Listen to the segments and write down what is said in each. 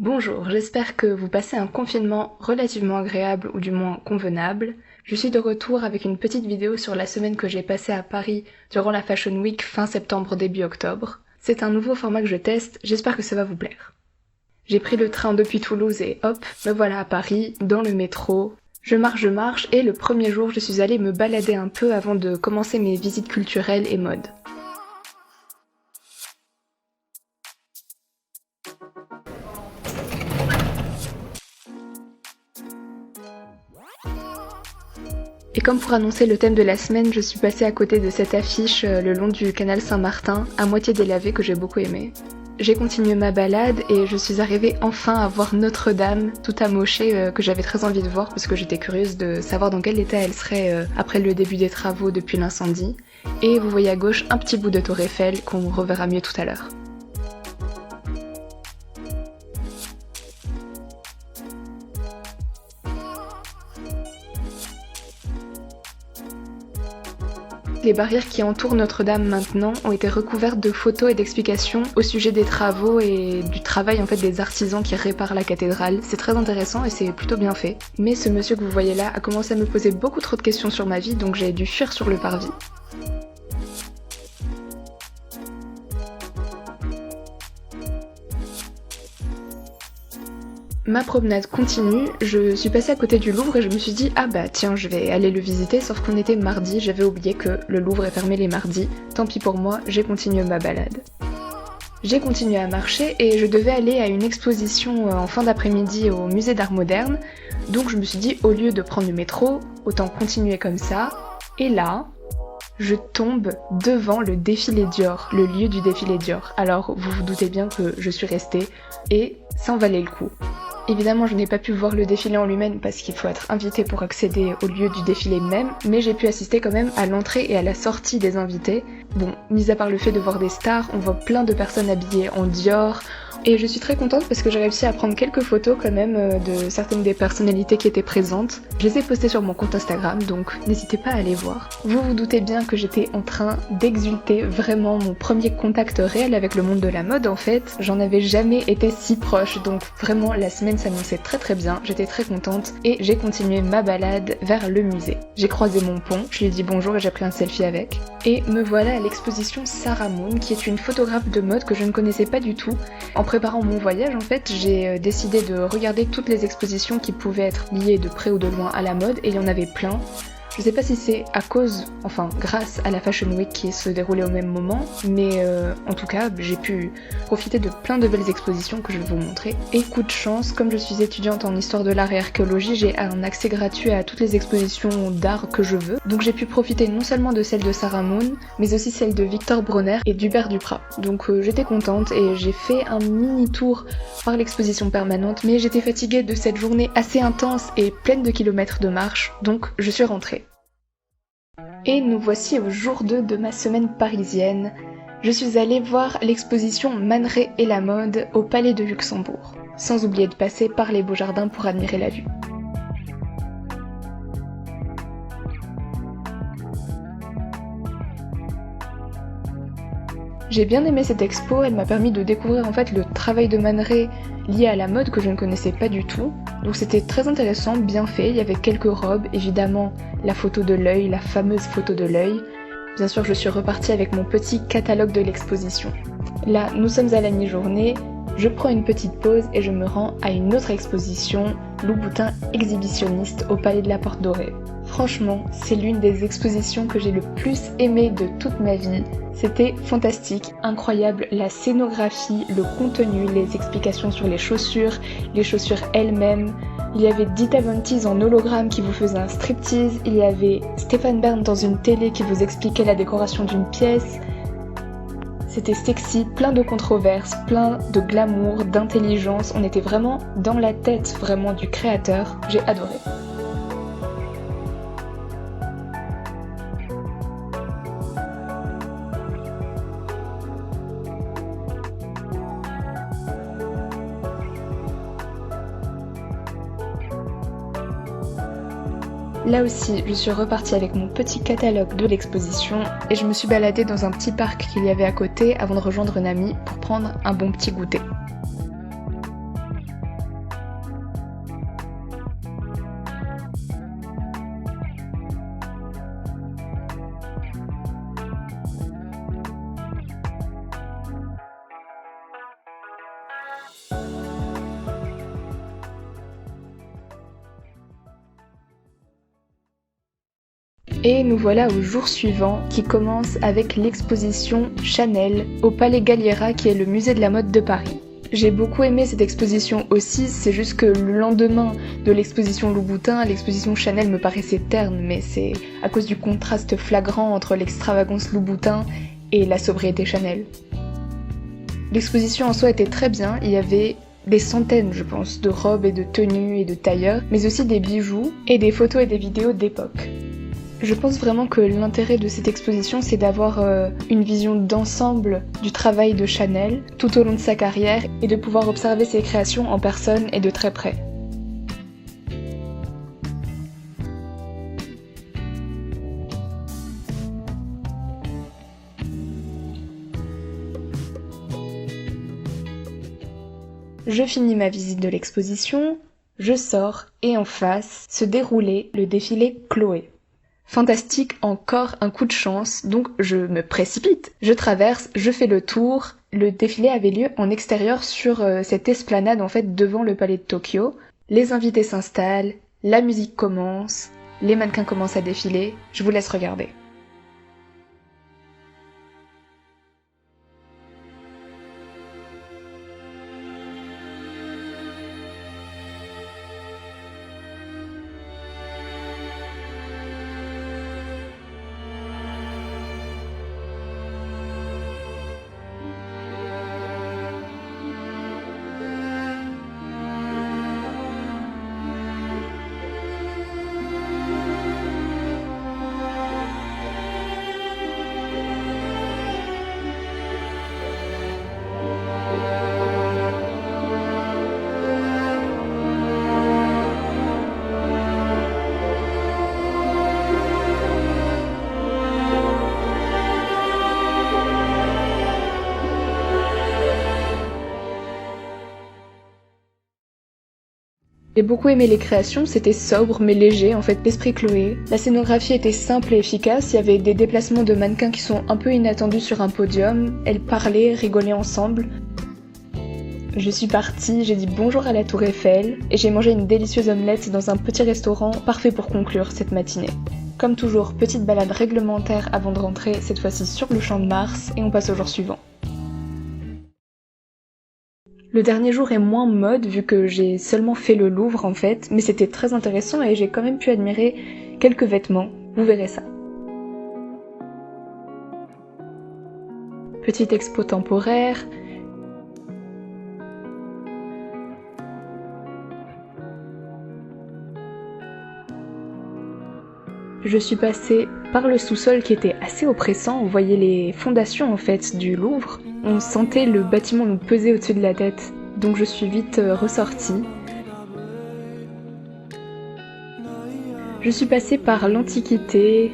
Bonjour, j'espère que vous passez un confinement relativement agréable ou du moins convenable. Je suis de retour avec une petite vidéo sur la semaine que j'ai passée à Paris durant la Fashion Week fin septembre début octobre. C'est un nouveau format que je teste, j'espère que ça va vous plaire. J'ai pris le train depuis Toulouse et hop, me voilà à Paris, dans le métro. Je marche et le premier jour je suis allée me balader un peu avant de commencer mes visites culturelles et mode. Et comme pour annoncer le thème de la semaine, je suis passée à côté de cette affiche le long du canal Saint-Martin, à moitié délavée, que j'ai beaucoup aimé. J'ai continué ma balade et je suis arrivée enfin à voir Notre-Dame, tout amochée, que j'avais très envie de voir parce que j'étais curieuse de savoir dans quel état elle serait après le début des travaux depuis l'incendie. Et vous voyez à gauche un petit bout de Tour Eiffel qu'on reverra mieux tout à l'heure. Les barrières qui entourent Notre-Dame maintenant ont été recouvertes de photos et d'explications au sujet des travaux et du travail des artisans qui réparent la cathédrale. C'est très intéressant et c'est plutôt bien fait. Mais ce monsieur que vous voyez là a commencé à me poser beaucoup trop de questions sur ma vie, donc j'ai dû fuir sur le parvis. Ma promenade continue, je suis passée à côté du Louvre et je me suis dit ah bah tiens je vais aller le visiter, sauf qu'on était mardi, j'avais oublié que le Louvre est fermé les mardis, tant pis pour moi, j'ai continué ma balade. J'ai continué à marcher et je devais aller à une exposition en fin d'après-midi au musée d'art moderne, donc je me suis dit au lieu de prendre le métro, autant continuer comme ça, et là, je tombe devant le défilé Dior, le lieu du défilé Dior. Alors vous vous doutez bien que je suis restée et ça en valait le coup. Évidemment, je n'ai pas pu voir le défilé en lui-même parce qu'il faut être invité pour accéder au lieu du défilé même, mais j'ai pu assister quand même à l'entrée et à la sortie des invités. Bon, mis à part le fait de voir des stars, on voit plein de personnes habillées en Dior, et je suis très contente parce que j'ai réussi à prendre quelques photos quand même de certaines des personnalités qui étaient présentes. Je les ai postées sur mon compte Instagram, donc n'hésitez pas à aller voir. Vous vous doutez bien que j'étais en train d'exulter, vraiment mon premier contact réel avec le monde de la mode en fait. J'en avais jamais été si proche, donc vraiment la semaine s'annonçait très bien, j'étais très contente et j'ai continué ma balade vers le musée. J'ai croisé mon pont, je lui ai dit bonjour et j'ai pris un selfie avec. Et me voilà à l'exposition Sarah Moon, qui est une photographe de mode que je ne connaissais pas du tout. En préparant mon voyage, en fait, j'ai décidé de regarder toutes les expositions qui pouvaient être liées de près ou de loin à la mode, et il y en avait plein. Je sais pas si c'est à cause, grâce à la Fashion Week qui se déroulait au même moment, mais en tout cas, j'ai pu profiter de plein de belles expositions que je vais vous montrer. Et coup de chance, comme je suis étudiante en histoire de l'art et archéologie, j'ai un accès gratuit à toutes les expositions d'art que je veux. Donc j'ai pu profiter non seulement de celle de Sarah Moon, mais aussi celle de Victor Bronner et d'Hubert Duprat. Donc j'étais contente et j'ai fait un mini tour par l'exposition permanente, mais j'étais fatiguée de cette journée assez intense et pleine de kilomètres de marche, donc je suis rentrée. Et nous voici au jour 2 de ma semaine parisienne. Je suis allée voir l'exposition Man Ray et la mode au Palais de Luxembourg, sans oublier de passer par les Beaux Jardins pour admirer la vue. J'ai bien aimé cette expo, elle m'a permis de découvrir le travail de Man Ray lié à la mode que je ne connaissais pas du tout. Donc c'était très intéressant, bien fait, il y avait quelques robes, évidemment la photo de l'œil, la fameuse photo de l'œil. Bien sûr, je suis repartie avec mon petit catalogue de l'exposition. Là, nous sommes à la mi-journée, je prends une petite pause et je me rends à une autre exposition, Louboutin exhibitionniste au Palais de la Porte Dorée. Franchement, c'est l'une des expositions que j'ai le plus aimé de toute ma vie. C'était fantastique, incroyable, la scénographie, le contenu, les explications sur les chaussures elles-mêmes. Il y avait Dita Von Teese en hologramme qui vous faisait un striptease, il y avait Stéphane Bern dans une télé qui vous expliquait la décoration d'une pièce. C'était sexy, plein de controverses, plein de glamour, d'intelligence, on était vraiment dans la tête du créateur, j'ai adoré. Là aussi, je suis repartie avec mon petit catalogue de l'exposition et je me suis baladée dans un petit parc qu'il y avait à côté avant de rejoindre une amie pour prendre un bon petit goûter. Et nous voilà au jour suivant qui commence avec l'exposition Chanel au Palais Galliera qui est le musée de la mode de Paris. J'ai beaucoup aimé cette exposition aussi, c'est juste que le lendemain de l'exposition Louboutin, l'exposition Chanel me paraissait terne, mais c'est à cause du contraste flagrant entre l'extravagance Louboutin et la sobriété Chanel. L'exposition en soi était très bien, il y avait des centaines, je pense, de robes et de tenues et de tailleurs, mais aussi des bijoux et des photos et des vidéos d'époque. Je pense vraiment que l'intérêt de cette exposition, c'est d'avoir une vision d'ensemble du travail de Chanel tout au long de sa carrière et de pouvoir observer ses créations en personne et de très près. Je finis ma visite de l'exposition, je sors et en face se déroulait le défilé Chloé. Fantastique, encore un coup de chance, donc je me précipite. Je traverse, je fais le tour. Le défilé avait lieu en extérieur sur cette esplanade en fait devant le palais de Tokyo. Les invités s'installent, la musique commence, les mannequins commencent à défiler. Je vous laisse regarder. J'ai beaucoup aimé les créations, c'était sobre mais léger en fait, l'esprit Chloé. La scénographie était simple et efficace, il y avait des déplacements de mannequins qui sont un peu inattendus sur un podium, elles parlaient, rigolaient ensemble. Je suis partie, j'ai dit bonjour à la Tour Eiffel et j'ai mangé une délicieuse omelette dans un petit restaurant parfait pour conclure cette matinée. Comme toujours, petite balade réglementaire avant de rentrer, cette fois-ci sur le Champ de Mars et on passe au jour suivant. Le dernier jour est moins mode vu que j'ai seulement fait le Louvre en fait, mais c'était très intéressant et j'ai quand même pu admirer quelques vêtements, vous verrez ça. Petite expo temporaire. Je suis passée par le sous-sol qui était assez oppressant, on voyait les fondations en fait du Louvre, on sentait le bâtiment nous peser au-dessus de la tête, donc je suis vite ressortie. Je suis passée par l'Antiquité,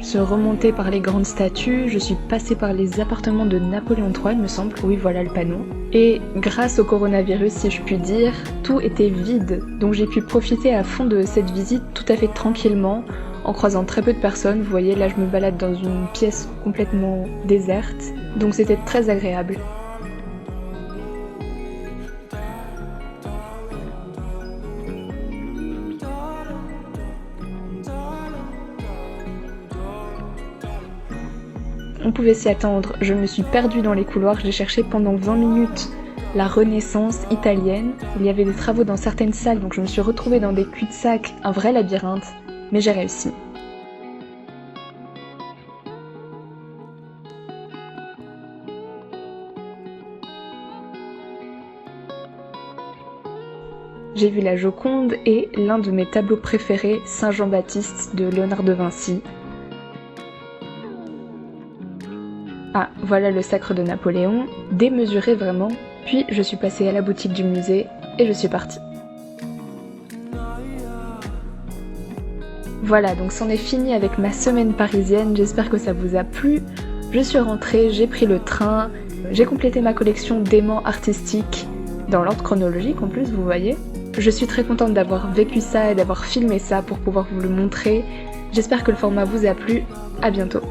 je remontais par les grandes statues, je suis passée par les appartements de Napoléon III, il me semble, oui voilà le panneau. Et grâce au coronavirus, si je puis dire, tout était vide, donc j'ai pu profiter à fond de cette visite tout à fait tranquillement, en croisant très peu de personnes. Vous voyez, là je me balade dans une pièce complètement déserte, donc c'était très agréable. On pouvait s'y attendre, je me suis perdue dans les couloirs, j'ai cherché pendant 20 minutes la Renaissance italienne. Il y avait des travaux dans certaines salles, donc je me suis retrouvée dans des cul-de-sac, un vrai labyrinthe, mais j'ai réussi. J'ai vu la Joconde et l'un de mes tableaux préférés, Saint Jean-Baptiste de Léonard de Vinci. Ah, voilà le sacre de Napoléon, démesuré vraiment, Puis je suis passée à la boutique du musée et je suis partie. Voilà, donc c'en est fini avec ma semaine parisienne, j'espère que ça vous a plu. Je suis rentrée, j'ai pris le train, j'ai complété ma collection d'aimants artistiques dans l'ordre chronologique en plus, vous voyez. Je suis très contente d'avoir vécu ça et d'avoir filmé ça pour pouvoir vous le montrer. J'espère que le format vous a plu, à bientôt.